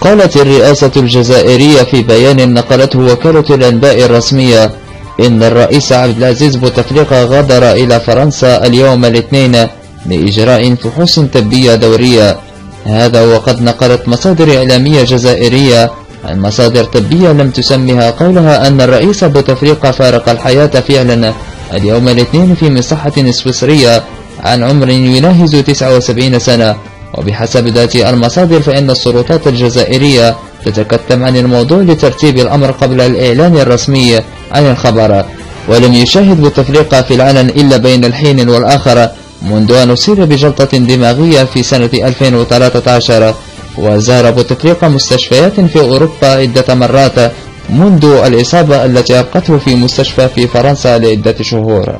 قالت الرئاسة الجزائرية في بيان نقلته وكالة الأنباء الرسمية إن الرئيس عبد العزيز بوتفليقة غادر إلى فرنسا اليوم الاثنين لإجراء فحوص طبية دورية. هذا وقد نقلت مصادر إعلامية جزائرية عن مصادر طبية لم تسمها قولها أن الرئيس بوتفليقة فارق الحياة فعلا اليوم الاثنين في مصحة سويسرية عن عمر يناهز 79 سنة. وبحسب ذات المصادر فإن السلطات الجزائرية تتكتم عن الموضوع لترتيب الأمر قبل الإعلان الرسمي عن الخبر. ولم يشاهد بوتفليقة في العلن إلا بين الحين والآخر منذ أن أصيب بجلطة دماغية في سنة 2013. وزار بوتفليقة مستشفيات في أوروبا عدة مرات منذ الإصابة التي أبقته في مستشفى في فرنسا لعدة شهور.